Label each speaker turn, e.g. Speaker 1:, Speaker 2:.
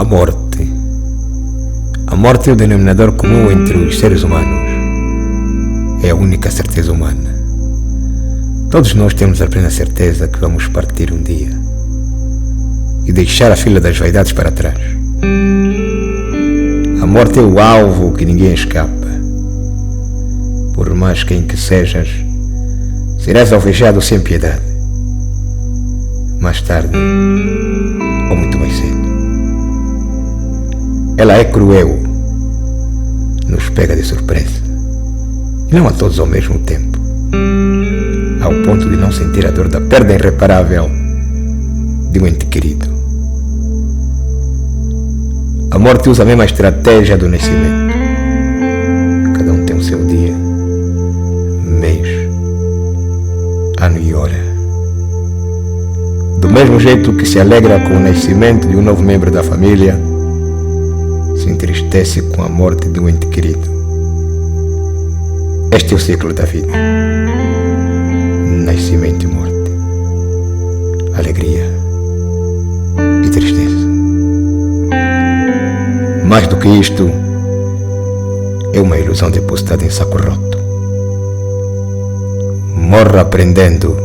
Speaker 1: morte. A morte é o denominador comum entre os seres humanos. É a única certeza humana. Todos nós temos a plena certeza que vamos partir um dia e deixar a fila das vaidades para trás. A morte é o alvo que ninguém escapa. Por mais quem que sejas, serás alvejado sem piedade. Mais tarde, ou muito mais cedo. Ela é cruel, nos pega de surpresa, e não a todos ao mesmo tempo, ao ponto de não sentir a dor da perda irreparável de um ente querido. A morte usa a mesma estratégia do nascimento. Cada um tem o seu dia, mês, ano e hora. Do mesmo jeito que se alegra com o nascimento de um novo membro da família, se entristece com a morte de um ente querido. Este é o ciclo da vida. Nascimento e morte. Alegria e tristeza. Mais do que isto, é uma ilusão depositada em saco roto. Morra aprendendo